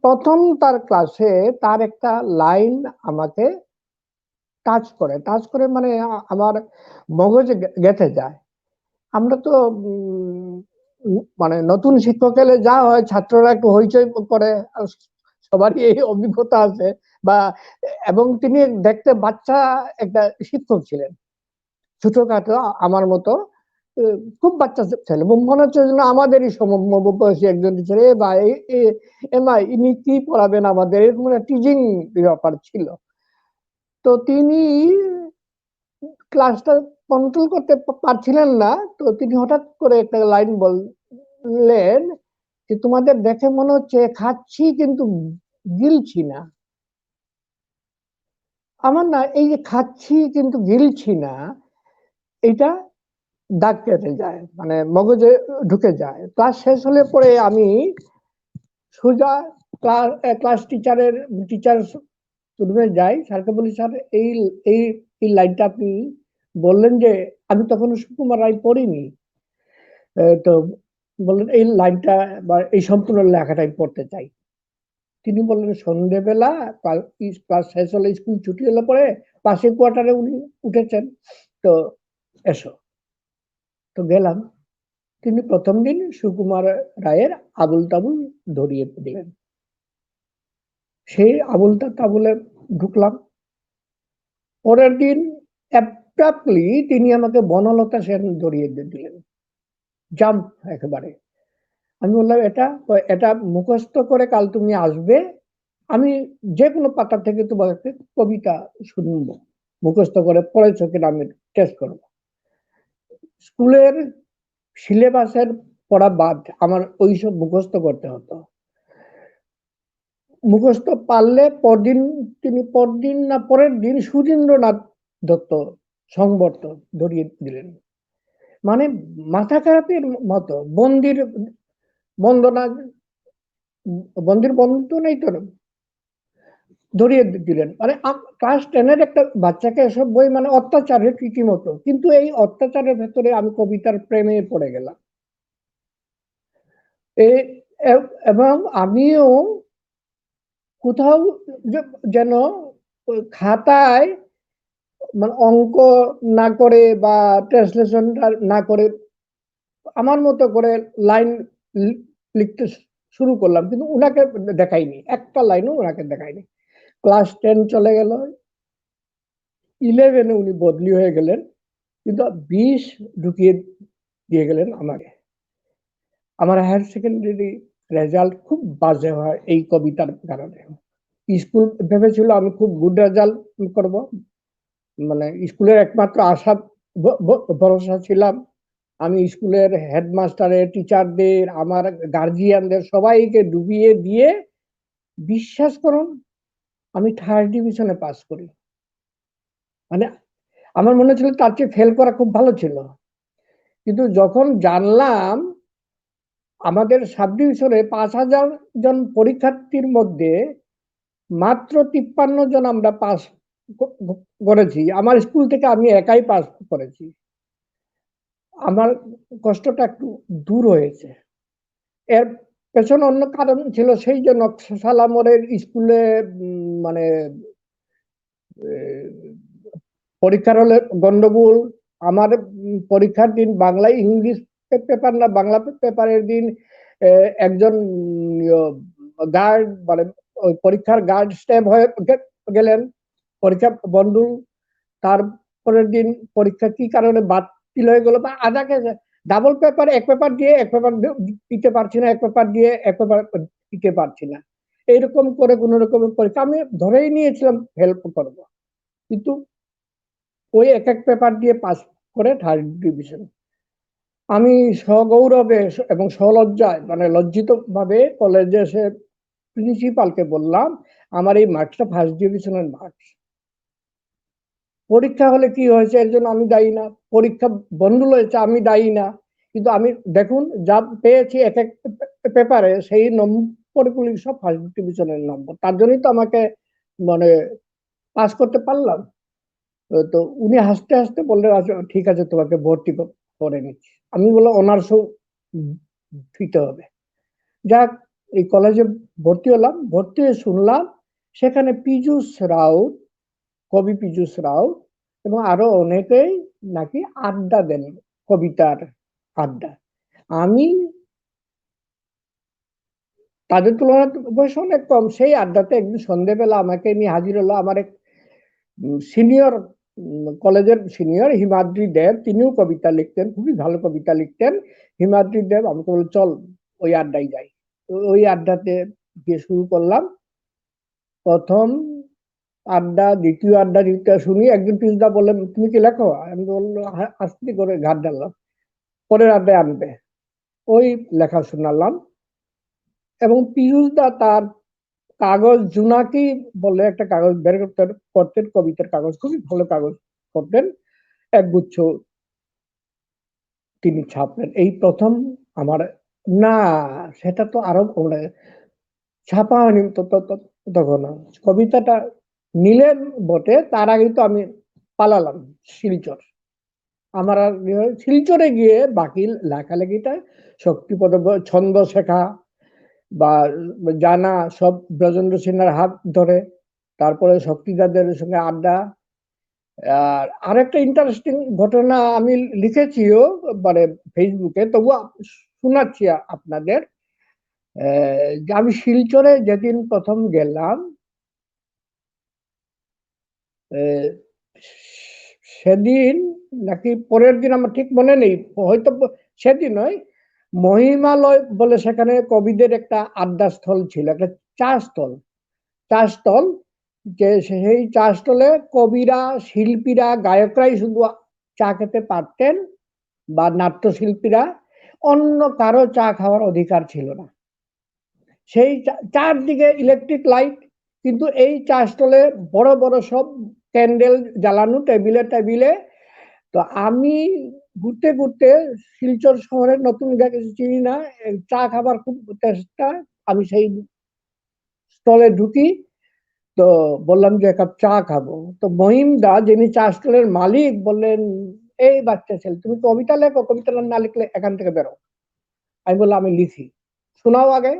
প্রথম তার ক্লাসে তার একটা লাইন আমাকে টাচ করে মানে আমার মগজে গেঁথে যায়। আমরা তো মানে নতুন শিক্ষক এলে যা হয়, ছাত্ররা একটু হইচই করে, সবারই এই অভিজ্ঞতা আছে। বা এবং তিনি দেখতে বাচ্চা একটা শিক্ষক ছিলেন, ছোটখাটো আমার মতো, খুব বাচ্চা ছেলে, মনে হচ্ছে যেন আমাদেরই সমবয়সী একজন ছেলে। বা মা ইনি কি পড়াবেন আমাদের, এরকম একটা টিচিং ব্যাপার ছিল। তো তিনি ক্লাসটা কন্ট্রোল করতে পারছিলেন না। তো তিনি হঠাৎ করে একটা লাইন বললেন যে, তোমাদের দেখে মনে হচ্ছে খাচ্ছি কিন্তু গিলছি না। আমার না এই যে খাচ্ছি কিন্তু গিলছি না, এটা দাগ কেটে যায়, মানে মগজে ঢুকে যায়। ক্লাস শেষ হলে পরে আমি সোজা ক্লাস টিচার রুমে যাই, স্যারকে বলি, স্যার এই এই এই লাইনটা আপনি বললেন যে, আমি তখন সুকুমার রায় পড়িনি। তো বললেন এই লাইনটা বা এই সম্পূর্ণ লেখাটা আমি পড়তে চাই। তিনি বললেন সন্ধ্যেবেলা ক্লাস শেষ হলে, স্কুল ছুটি হলে পরে পাশের কোয়ার্টারে উনি উঠেছেন, তো এসো। তো গেলাম। তিনি প্রথম দিন সুকুমার রায়ের আবুল তাবুল ধরিয়ে দিলেন। সেই আবুল তাবুলে ঢুকলাম। পরের দিন অ্যাব্রাপ্টলি তিনি আমাকে বনলতা সেন ধরিয়ে দিলেন, জাম্প একেবারে। আমি বললাম এটা মুখস্থ করে কাল তুমি আসবে, আমি যে কোনো পাতা থেকে তোমার কবিতা শুনবো, মুখস্থ করে পড়েছো কিনা আমি টেস্ট করবো। স্কুলের সিলেবাসের পড়া বাদ আমার ওইসব মুখস্থ করতে হতো। মুখস্থ পারলে পরদিন না পরের দিন সুধীন্দ্রনাথ দত্ত সংবর্ত ধরিয়ে দিলেন। মানে মাথা খারাপের মতো। বন্দির বন্ধনাই তো ধরিয়ে দিলেন। মানে ক্লাস 10-এর একটা বাচ্চাকে এসব বই, মানে অত্যাচারের রীতিমতো। কিন্তু এই অত্যাচারের ভেতরে আমি কবিতার প্রেমে পড়ে গেলাম। এবং আমিও কোথাও যেন খাতায় মানে অঙ্ক না করে বা ট্রান্সলেশন না করে আমার মতো করে লাইন লিখতে শুরু করলাম, কিন্তু উনাকে দেখাইনি, একটা লাইনও উনাকে দেখাইনি। ক্লাস 10 চলে গেল, 11-এ উনি বদলি হয়ে গেলেন, কিন্তু 20 ঢুকিয়ে দিয়ে গেলেন আমাকে। আমার হায়ার সেকেন্ডারি রেজাল্ট খুব বাজে হয় এই কবিতার কারণে। স্কুল ভেবেছিল আমি খুব গুড রেজাল্ট করব, মানে স্কুলের একমাত্র আশা ভরসা ছিলাম। আমি স্কুলের হেডমাস্টারের, টিচারদের, আমার গার্জিয়ানদের সবাইকে ডুবিয়ে দিয়ে, বিশ্বাস করুন, আমি 3rd ডিভিশনে পাস করি। মানে আমার মনে ছিল তার চেয়ে ফেল করা খুব ভালো ছিল, কিন্তু যখন জানলাম আমাদের সাব ডিভিশনে 5,000 জন পরীক্ষার্থীর মধ্যে মাত্র 53 জন আমরা পাস করেছি, আমার স্কুল থেকে আমি একাই পাস করেছি, আমার কষ্টটা একটু দূর হয়েছে। এর পেছনে অন্য কারণ ছিল, সেই যে নকশাল আমলের স্কুলে মানে পরীক্ষার হলে গন্ডগোল। আমার পরীক্ষার দিন বাংলা ইংলিশ পেপার না বাংলা পেপারের দিন একজন গার্ড মানে পরীক্ষার গার্ড স্ট্যাম্প হয়ে গেলেন, পরীক্ষা বন্ধু। তারপরের দিন পরীক্ষা কি কারণে বাতিল হয়ে গেল, বা আদাকে ডাবল পেপার, এক পেপার দিয়ে এক পেপার দিতে পারছি না, এক পেপার দিয়ে এক পেপার দিতে পারছি না, এইরকম করে কোন রকমের পরীক্ষা আমি ধরেই নিয়েছিলাম হেল্প করব, কিন্তু ওই এক এক পেপার দিয়ে পাস করে থার্ড ডিভিশন। আমি সগৌরবে এবং সলজ্জায় মানে লজ্জিত ভাবে কলেজে এসে প্রিন্সিপালকে বললাম আমার এই মার্কসটা ফার্স্ট ডিভিশনের মার্কস, পরীক্ষা হলে কি হয়েছে এর জন্য আমি দায়ী না, পরীক্ষা বন্ধ হয়েছে আমি দায়ী না, কিন্তু আমি দেখুন যা পেয়েছি এক এক পেপারে সেই নম্বরগুলি সব ফার্স্ট ডিভিশনের নম্বর, তার জন্যই তো আমাকে মানে পাস করতে পারলাম। তো উনি হাসতে হাসতে বললেন আচ্ছা ঠিক আছে তোমাকে ভর্তি করে নিচ্ছি। আমি বললাম অনার্সও দিতে হবে। যাক, এই কলেজে ভর্তি হলাম, ভর্তি হয়ে শুনলাম সেখানে পীযূষ রাউত, কবি পীযূষ রাউত এবং আরো অনেকেই নাকি আড্ডা দেন, কবিতার আড্ডা। আমি তাদের তুলনায় বয়স অনেক কম, সেই আড্ডাতে একদিন সন্ধ্যেবেলা আমাকে নিয়ে হাজির হলো আমার এক সিনিয়র, কলেজের সিনিয়র হিমাদ্রি দেব, তিনিও কবিতা লিখতেন, খুবই ভালো কবিতা লিখতেন। হিমাদ্রি দেব আমাকে বলল চল ওই আড্ডায় যাই। ওই আড্ডাতে গিয়ে শুরু করলাম। প্রথম আড্ডা, দ্বিতীয় আড্ডা দিতে শুনি একজন পিসদা বললেন তুমি কি লেখো, আমি বললো আস্তে করে ঘাট ডাললাম, পরের আড্ডায় আনবে, ওই লেখা শোনালাম। এবং পীযূষদা তার কাগজ জুনাকি বলে একটা কাগজ বের করতেন, কবিতার কাগজ, খুবই ভালো কাগজ করতেন, একগুচ্ছ তিনি ছাপলেন। এই প্রথম আমার, না সেটা তো আরো ছাপা হয়নি তখন, কবিতাটা নিলেন বটে, তার আগে তো আমি পালালাম শিলচর। আমার আর শিলচরে গিয়ে বাকি লেখালেখিটা শক্তিপদ ছন্দ শেখা বা জানা সব ব্রজেন্দ্র সিনহার হাত ধরে, তারপরে শক্তিদাদের সঙ্গে আড্ডা। আর আরেকটা ইন্টারেস্টিং ঘটনা আমি লিখেছিও মানে ফেসবুকে, তবু শোনাচ্ছি আপনাদের। যে আমি শিলচরে যেদিন প্রথম গেলাম, সেদিন নাকি পরের দিন আমার ঠিক মনে নেই, হয়তো সেদিন নয়, মহিমালয় বলে সেখানে কবিদের একটা আড্ডা স্থল ছিল, একটা চা স্থল, চা স্টল, যে সেই চা স্টলে কবিরা, শিল্পীরা, গায়করাই শুধু চা খেতে পারতেন, বা নাট্যশিল্পীরা, অন্য কারো চা খাওয়ার অধিকার ছিল না। সেই চারদিকে ইলেকট্রিক লাইট, কিন্তু এই চা স্টলে বড় বড় সব ক্যান্ডেল জ্বালানো টেবিলে টেবিলে। তো আমি ঘুরতে ঘুরতে শিলচর শহরের নতুন চিনি না, চা খাবার খুব চেষ্টা, আমি সেই স্টলে ঢুকি, তো বললাম যে এক কাপ চা খাবো। তো মহিমদা যিনি চা স্টলের মালিক বললেন এই বাচ্চা ছেলে তুমি কবিতা লেখো, কবিতা না লিখলে এখান থেকে বেরো। আমি বললাম আমি লিখি, শোনাও আগে।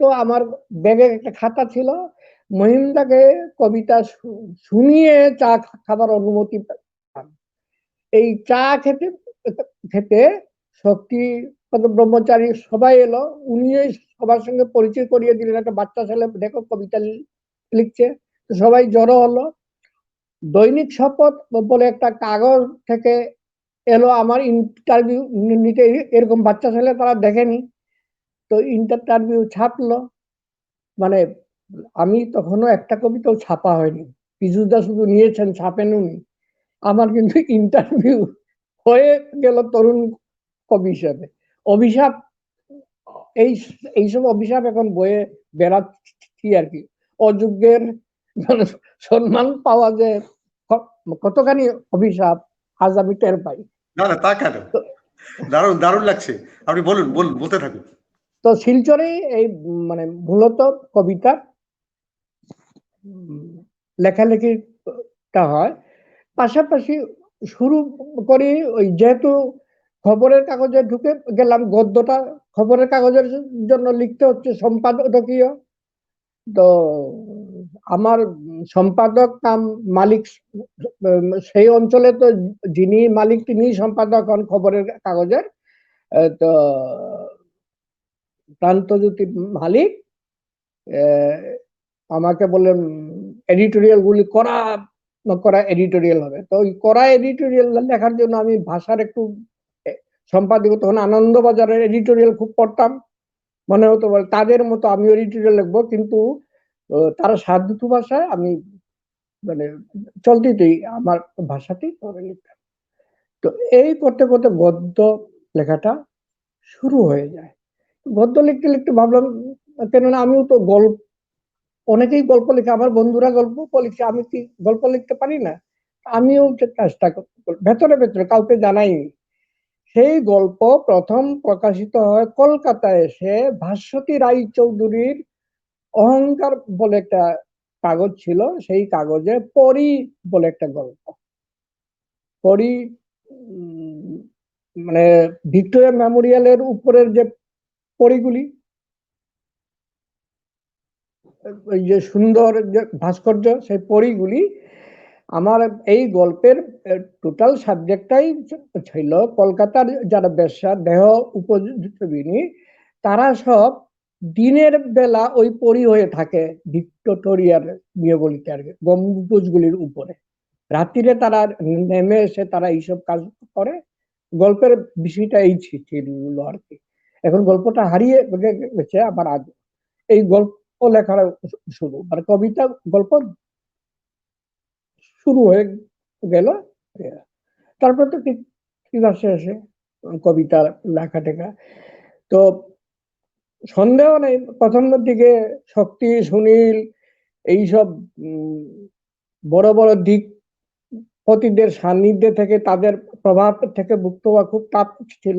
তো আমার ব্যাগে একটা খাতা ছিল, মহিমদাকে কবিতা শুনিয়ে চা খাবার অনুমতি পেলাম। এই চা খেতে খেতে শক্তি ব্রহ্মচারী সবাই এলো, উনি সবার সঙ্গে পরিচয় করিয়ে দিলেন, একটা বাচ্চা ছেলে দেখো কবিতা লিখছে। তো সবাই জড়ো হলো। দৈনিক শপথ বলে একটা কাগজ থেকে এলো আমার ইন্টারভিউ নিতে, এরকম বাচ্চা ছেলে তারা দেখেনি। তো ইন্টারভিউ ছাপলো, মানে আমি তখনও একটা কবিতাও ছাপা হয়নি, পীযূষদা শুধু নিয়েছেন, ছাপেন উনি। আমার কিন্তু ইন্টারভিউ হয়ে গেল তরুণ কবি হিসেবে। অভিশাপ, এই এইসব অভিশাপ এখন বয়ে বেড়াচ্ছি আর কি, অযোগ্যের সম্মান পাওয়া যে কতখানি অভিশাপ আজ আমি টের পাই। না না, তা কেন? দারুণ দারুণ লাগছে, আপনি বলুন বলুন, বলতে থাকুন। তো শিলচরে এই মানে মূলত কবিতা লেখালেখিটা হয়, পাশাপাশি শুরু করি ওই যেহেতু খবরের কাগজে ঢুকে গেলাম, গদ্যটা খবরের কাগজের জন্য লিখতে হচ্ছে সম্পাদকীয়। তো আমার সম্পাদক কাম মালিক, সেই অঞ্চলে তো যিনি মালিক তিনি সম্পাদক হন খবরের কাগজের। তো প্রান্তজ্যোতি মালিক আমাকে বললেন এডিটোরিয়াল গুলি করা করা এডিটোরিয়াল হবে। তো ওই করা এডিটোরিয়াল লেখার জন্য আমি ভাষার একটু সম্পাদক, তখন আনন্দবাজারের এডিটোরিয়াল খুব পড়তাম, মনে হতো তাদের মতো আমি এডিটোরিয়াল লিখবো, কিন্তু তারা সাধু ভাষায়, আমি মানে চলতিতেই আমার ভাষাতেই পড়ে লিখতাম। তো এই করতে করতে গদ্য লেখাটা শুরু হয়ে যায়। গদ্য লিখতে লিখতে ভাবলাম, কেননা আমিও তো গল্প, অনেকেই গল্প লিখে, আমার বন্ধুরা গল্প লিখছে, আমি কি গল্প লিখতে পারি না? আমিও চেষ্টা ভেতরে ভেতরে কাউকে জানাইনি। সেই গল্প প্রথম প্রকাশিত হয় কলকাতায় এসে ভাস্বতী রায়চৌধুরীর অহংকার বলে একটা কাগজ ছিল, সেই কাগজে পরী বলে একটা গল্প। পরী মানে ভিক্টোরিয়া মেমোরিয়ালের উপরের যে পরীগুলি, ওই যে সুন্দর যে ভাস্কর্য, সেই পরীগুলি, আমার এই গল্পের টোটাল সাবজেক্টটাই ছিল কলকাতার যারা বেশ্যা দেহ উপজীবিনী, তারা সব দিনের বেলা ওই পরী হয়ে থাকে ভিক্টোরিয়ার নিয়বলিতে আর কি, গম্বুজগুলির উপরে। রাত্রিরে তারা নেমে এসে তারা এইসব কাজ করে। গল্পের বিষয়টা এই ছিল আর কি। এখন গল্পটা হারিয়ে গেছে, আবার আজ এই গল্প লেখার শুরু, মানে কবিতা গল্প শুরু হয়ে গেল। তারপর তো ঠিক আসে আসে কবিতা লেখা টেখা। তো সন্দেহ নেই প্রথমের দিকে শক্তি, সুনীল, এইসব বড় বড় দিক পতিদের সান্নিধ্যে থেকে, তাদের প্রভাব থেকে মুক্ত হওয়া খুব টাফ ছিল।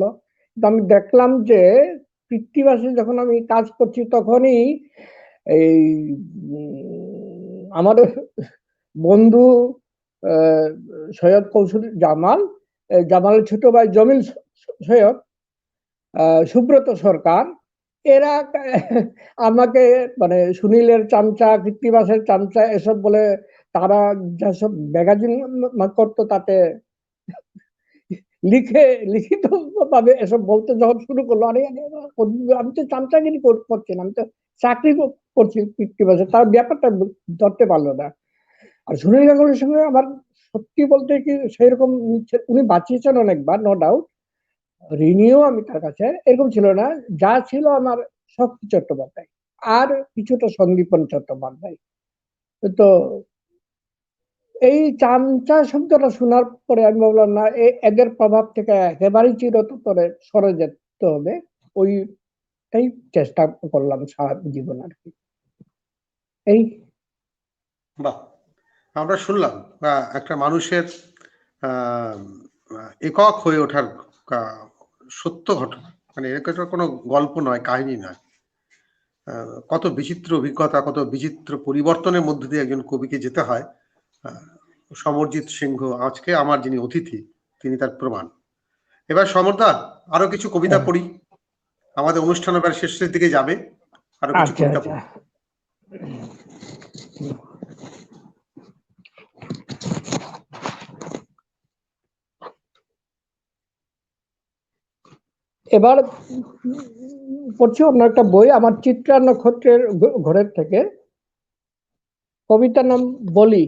কিন্তু আমি দেখলাম যে কৃত্তিবাসে যখন আমি কাজ করছি, তখনই এই আমাদের বন্ধু সৈয়দ কৌশল জামালের ছোট ভাই জমিল সৈয়দ, সুব্রত সরকার, এরা আমাকে মানে সুনীলের চামচা, কৃত্তিবাসের চামচা এসব বলে, তারা যেসব ম্যাগাজিন করতো তাতে লিখিত ভাবে এসব বলতে যখন শুরু করলো, আরে আমি তো চামচাগিরি করছি না, আমি তো চাকরি করছি কৃত্তিবাসে, তার ব্যাপারটা ধরতে পারলো না। আর সুনীল গাঙ্গুলির সঙ্গে আমার সত্যি বলতে কি সেইরকম, উনি বাঁচিয়েছেন অনেকবার, নো ডাউট, ঋণীও আমি তার কাছে, এরকম ছিল না। যা ছিল আমার শক্তি চট্টোপাধ্যায় আর কিছুটা সন্দীপন চট্টোপাধ্যায়। তো এই চামচা শব্দটা শোনার পরে আমি ভাবলাম না, এদের প্রভাব থেকে একেবারেই চিরতরে সরে যেতে হবে। ওইটাই চেষ্টা করলাম সারা জীবন আর কি। এই বাহ, আমরা শুনলাম একটা মানুষের একক হয়ে ওঠার সত্য ঘটনা, মানে এটা কোনো গল্প নয়, কাহিনী নয়। কত বিচিত্র অভিজ্ঞতা, কত বিচিত্র পরিবর্তনের মধ্যে দিয়ে একজন কবিকে যেতে হয়। সমরজিৎ সিংহ আজকে আমার যিনি অতিথি, তিনি তার প্রমাণ। এবার সমরদা, আরো কিছু কবিতা পড়ি, আমাদের অনুষ্ঠান এবার শেষের দিকে যাবে, আরো কিছু আচ্ছা কবিতা আচ্ছা। পড়ি। এবার পড়ছি অন্য একটা বই, আমার চিত্রা নক্ষত্রের ঘরের থেকে, কবিতার নাম বলি।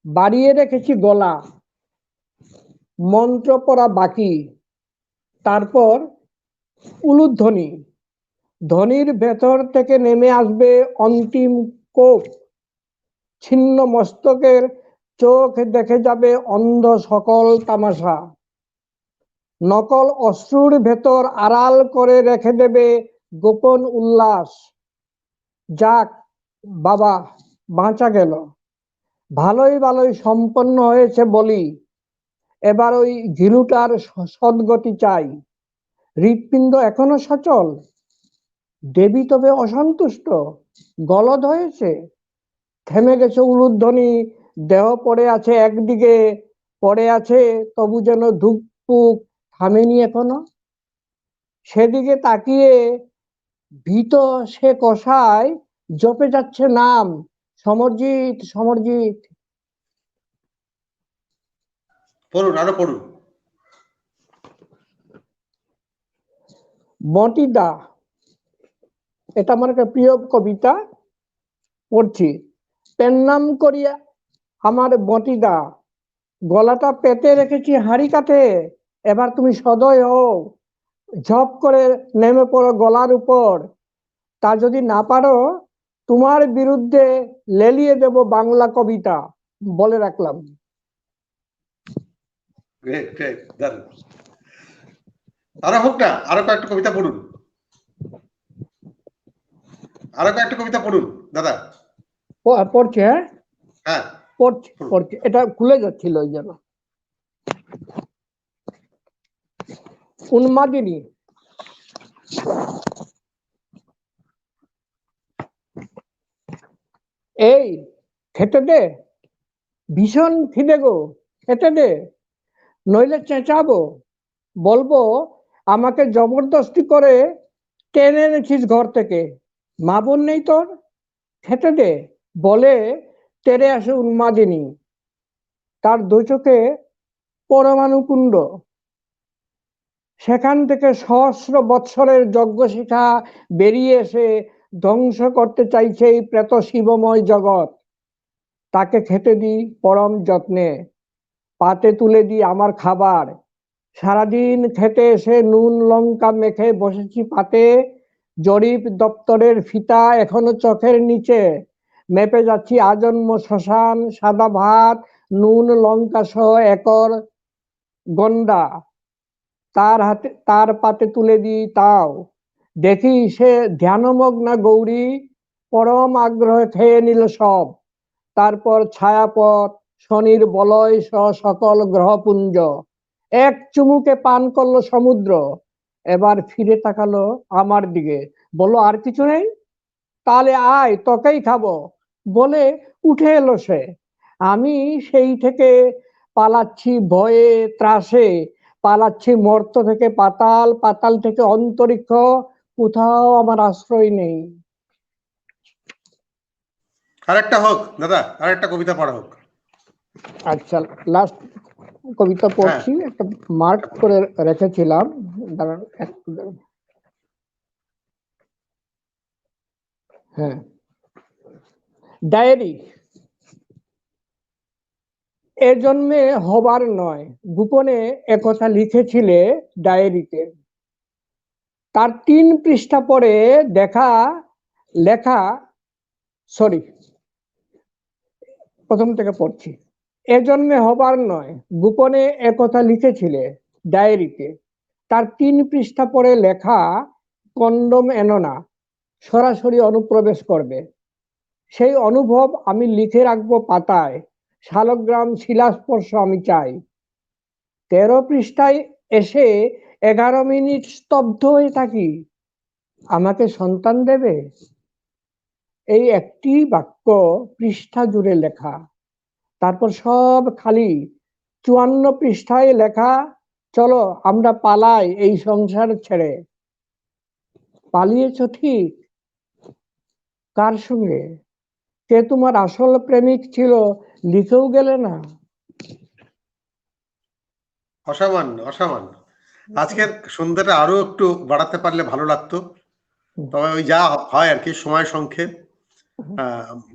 বাড়িয়ে রেখেছি গলা, মন্ত্র পড়া বাকি, তারপর উলুধ্বনি, ধ্বনির ভেতর থেকে নেমে আসবে অন্তিম কোপ, ছিন্ন মস্তকের চোখ দেখে যাবে অন্ধ সকল তামাশা, নকল অশ্রুর ভেতর আড়াল করে রেখে দেবে গোপন উল্লাস। যাক বাবা, বাঁচা গেল। ভালোই ভালোই সম্পন্ন হয়েছে বলি, এবার ওই ঝিনুটার সদ্গতি চাই। হৃৎপিণ্ড এখনো সচল, দেবী তবে অসন্তুষ্ট, গলদ হয়েছে, থেমে গেছে উলুধ্বনি, দেহ পড়ে আছে একদিকে, পড়ে আছে তবু যেন ধুকপুক, থামেনি এখনো। সেদিকে তাকিয়ে ভীত সে কষায় জপে যাচ্ছে নাম, সমরজিৎ সমরজিৎ। পড়ুন, আরো পড়ুন। বটিদা, এটা আমার একটা প্রিয় কবিতা, পড়ছি। পেন নাম করিয়া আমার বটিদা, গলাটা পেতে রেখেছি হাড়ি কাঠে, এবার তুমি সদয় হও, ঝপ করে নেমে পড়ো গলার উপর। তা যদি না পারো, তোমার বিরুদ্ধে লেলিয়ে দেব বাংলা কবিতা, বলে রাখলাম। গ্রেট গ্রেট, দারুণ। আরো হোক না, আরো কয়েকটা কবিতা পড়ুন, আরো কয়েকটা কবিতা পড়ুন দাদা। পড়ছি, হ্যাঁ হ্যাঁ, পড়ছি পড়ুন। পড়ছি, এটা খুলে যাচ্ছিল ওই জন্য। উন্মাদিনী, এই খেতে দে, ভীষণ খিদে গো, খেতে দে, নইলে চেঁচাবো, বলবো আমাকে জবরদস্তি করে টেনে এনেছিস ঘর থেকে, মা বোন নেই তোর, খেতে দে, বলে তেড়ে আসে উন্মাদিনী। তার দু চোখে পরমাণু কুণ্ড, সেখান থেকে সহস্র বৎসরের যজ্ঞশিখা বেরিয়ে এসে ধ্বংস করতে চাইছে এই প্রেত শিবময় জগৎ। তাকে খেতে দিই পরম যত্নে, পাতে তুলে দিই আমার খাবার, সারাদিন খেতে এসে নুন লঙ্কা মেখে বসেছি পাতে, জরিপ দপ্তরের ফিতা এখনো চোখের নিচে, মেপে যাচ্ছি আজন্ম শ্মশান, সাদা ভাত, নুন লঙ্কা সহ একর গন্ডা, তার পাতে তুলে দিই তাও, দেখি সে ধ্যানমগ্না গৌরী পরম আগ্রহে খেয়ে নিল সব, তারপর ছায়াপথ, শনির বলয় সহ সকল গ্রহপুঞ্জ, এক চুমুকে পান করলো সমুদ্র, এবার ফিরে তাকালো আমার দিকে, বললো আর কিছু নেই, তাহলে আয় তোকেই খাবো, বলে উঠে এলো সে। আমি সেই থেকে পালাচ্ছি ভয়ে ত্রাসে, পালাচ্ছি মর্ত থেকে পাতাল, পাতাল থেকে অন্তরিক্ষ, কোথাও আমার আশ্রয় নেই। আরেকটা হোক দাদা, আরেকটা কবিতা পড়া হোক। আচ্ছা, লাস্ট কবিতা হ্যাঁ, পড়ছি, একটা মার্ক করে রেখেছিলাম, দাঁড়ান একটু দাঁড়ান। হ্যাঁ, ডায়েরি, এ জন্মে হবার নয়, গোপনে একথা লিখেছিলে ডায়েরিতে। তার 3 পৃষ্ঠা পরে দেখা লেখা, সরি প্রথম থেকে পড়ছি। এ জন্মে হবার নয়, গোপনে একথা লিখেছিলে ডায়েরিতে। তার 3 পৃষ্ঠা পরে লেখা, কন্ডম এনো না, সরাসরি অনুপ্রবেশ করবে। সেই অনুভব আমি লিখে রাখবো পাতায়, শালগ্রাম শিলাস্পর্শ আমি চাই। 13 পৃষ্ঠায় এসে 11 মিনিট স্তব্ধ হয়ে থাকি, আমাকে সন্তান দেবে, এই একটি বাক্য পৃষ্ঠা জুড়ে লেখা, তারপর সব খালি। 54 পৃষ্ঠায় লেখা, চলো আমরা পালাই এই সংসার ছেড়ে। পালিয়েছ ঠিক, কার সঙ্গে, কে তোমার আসল প্রেমিক ছিল, লিখেও গেলে না। অসামান্য অসামান্য। আজকের সন্ধ্যাটা আরো একটু বাড়াতে পারলে ভালো লাগতো, তবে ওই যা হয় আর কি, সময় সংক্ষেপ।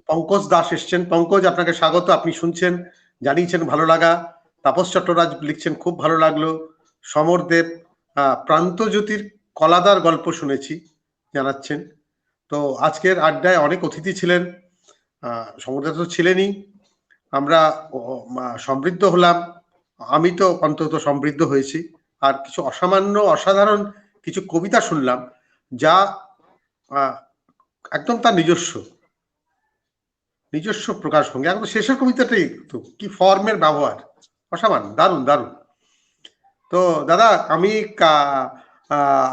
পঙ্কজ দাস এসছেন। পঙ্কজ, আপনাকে স্বাগত। আপনি শুনছেন, জানিয়েছেন ভালো লাগা। তাপস চট্টরাজ লিখছেন খুব ভালো লাগলো। সমরদেব প্রান্তজ্যোতির কলাদার গল্প শুনেছি জানাচ্ছেন। তো আজকের আড্ডায় অনেক অতিথি ছিলেন, সমরদেব তো ছিলেনই। আমরা সমৃদ্ধ হলাম, আমি তো অন্তত সমৃদ্ধ হয়েছি। আর কিছু অসামান্য অসাধারণ কিছু কবিতা শুনলাম, যা একদম তার নিজস্ব নিজস্ব প্রকাশভঙ্গি, একদম শেষের কবিতাটাই তো কি ফর্মের ব্যবহার, অসাধারণ, দারুণ দারুণ। তো দাদা আমি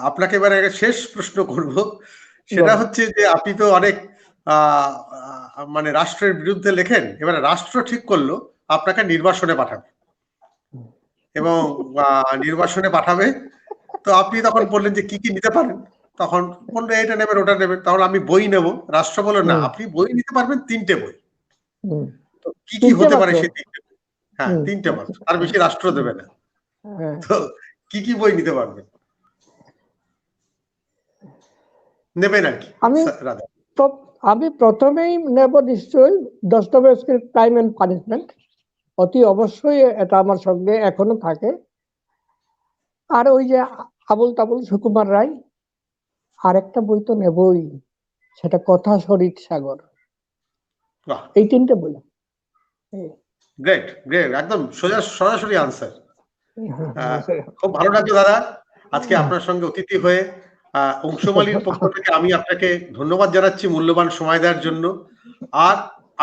আপনাকে এবারে শেষ প্রশ্ন করব, সেটা বলেন। হচ্ছে যে আপনি তো অনেক মানে রাষ্ট্রের বিরুদ্ধে লেখেন, এবারে রাষ্ট্র ঠিক করলো আপনাকে নির্বাসনে পাঠাবে এবং নির্বাসনে পাঠাবে, তো আপনি তখন বললেন যে কি কি নিতে পারেন, তখন বললেন এটা নেবেন ওটা নেবেন, তাহলে আমি বই নেব, রাষ্ট্র বলল না হুম, আপনি বই নিতে পারবেন 3টে বই, হুম। তো কি কি 3টে হতে পারে মাত্র? সেই 3টে বই? হ্যাঁ হুম, 3টে মাত্র, আচ্ছা, তার বেশি রাষ্ট্র হুম, দেবে না, হ্যাঁ। তো কি কি বই নিতে পারবেন, নেবেন আর কি আমি রাধা? আমি প্রথমেই নেব নিশ্চয়ই দস্তয়েভস্কির ক্রাইম এন্ড পানিশমেন্ট, অতি অবশ্যই এটা আমার সঙ্গে এখনো থাকে। আর ওই যে আবুল তাবুল সুকুমার রায়, আরেকটা বই তো নেবই, সেটা কথা শরীর সাগর। বাহ, এই 3টে বই। গ্রেট গ্রেট, একদম সোজা সরাসরি আনসার। হ্যাঁ, খুব ভালো লাগলো দাদা আজকে আপনার সঙ্গে অতিথি হয়ে। অংশমালীর পক্ষ থেকে আমি আপনাকে ধন্যবাদ জানাচ্ছি মূল্যবান সময় দেওয়ার জন্য। আর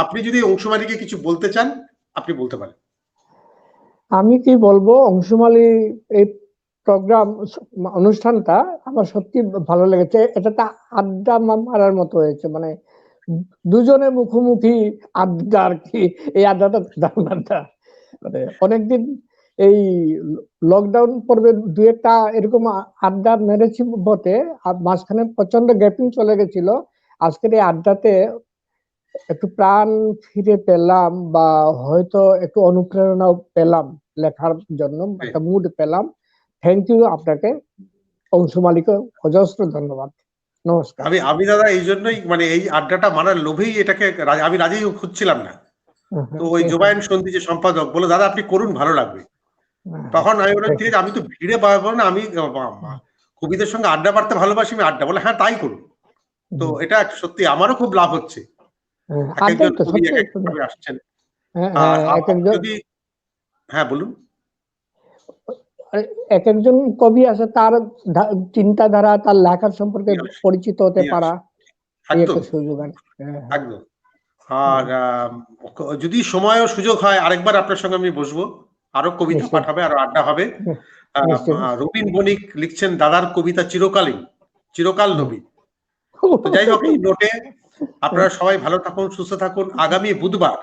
আপনি যদি অংশমালীকে কিছু বলতে চান আপনি বলতে পারেন। আমি কি বলবো, অংশুমালী এই প্রোগ্রাম অনুষ্ঠানটা আমার সত্যি ভালো লেগেছে। এটা আড্ডা মারার মতো হয়েছে, মানে দুজনে মুখোমুখি আড্ডা আর কি। এই আড্ডাটা দারুণ আড্ডা, মানে অনেকদিন এই লকডাউন পর্বে দু একটা এরকম আড্ডা মেরেছি বটে, আর মাঝখানে প্রচন্ড গ্যাপিং চলে গেছিল। আজকের এই আড্ডাতে একটু প্রাণ ফিরে পেলাম, বা হয়তো একটু অনুপ্রেরণাও পেলাম লেখার জন্য, একটা মুড পেলাম। থ্যাংক ইউ আপনাকে, অংশুমালীকে অজস্র ধন্যবাদ। নমস্কার। আমি আমি দাদা এই জন্যই মানে এই আড্ডাটা মারার লোভেই এটাকে আমি রাজি খুঁজছিলাম না, তো ওই জোবায়ন সন্ধি যে সম্পাদক বলে দাদা আপনি করুন ভালো লাগবে, তখন আমি বললাম ঠিক আছে, আমি তো ভিড়ে পাবো না, আমি কবিদের সঙ্গে আড্ডা মারতে ভালোবাসি, আমি আড্ডা বলে হ্যাঁ তাই করুন। তো এটা সত্যি আমারও খুব লাভ হচ্ছে, এক আড্ডাই একজন তো কবি সত্যি। এক এক ভাবে আসছেন। হ্যাঁ, আর হ্যাঁ, এক আপনি একজন যদি, হ্যাঁ বলুন। এক একজন কবি আছে, তার চিন্তাধারা, তার লেখার সম্পর্কে নিয়ে আসুন, পরিচিত হতে নিয়ে পারা, আসুন। এই একদম একটা সুযোগ আছে। হ্যাঁ, হ্যাঁ, একদম। আর যদি সময় ও সুযোগ হয় আরেকবার আপনার সঙ্গে আমি বসবো, আরো কবিতা নিশ্চয়, পাঠাবে, আরো আড্ডা হবে। নিশ্চয়, নিশ্চয়। রবীন বণিক লিখছেন দাদার কবিতা চিরকালীন, চিরকাল হুম। নবী। তো যাই হোক, এই নোটে আপনারা সবাই ভালো থাকুন, সুস্থ থাকুন। আগামী বুধবার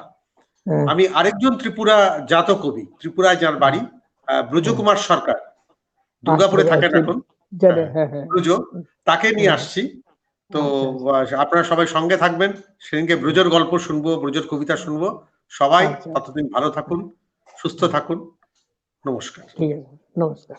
হ্যাঁ, আমি আরেকজন ত্রিপুরা জাত কবি, ত্রিপুরায় যার বাড়ি, হ্যাঁ। ব্রজকুমার সরকার, আচ্ছা, দুর্গাপুরে থাকেন আচ্ছা, এখন, জানে, হ্যাঁ হ্যাঁ, হ্যাঁ, ব্রজ, তাকে নিয়ে হ্যাঁ। আসছি। তো আচ্ছা, আপনারা সবাই সঙ্গে থাকবেন, সেদিনকে ব্রজর গল্প শুনবো, ব্রজর কবিতা শুনবো। সবাই আচ্ছা, ততদিন ভালো থাকুন, সুস্থ থাকুন। নমস্কার। ঠিক আছে, নমস্কার।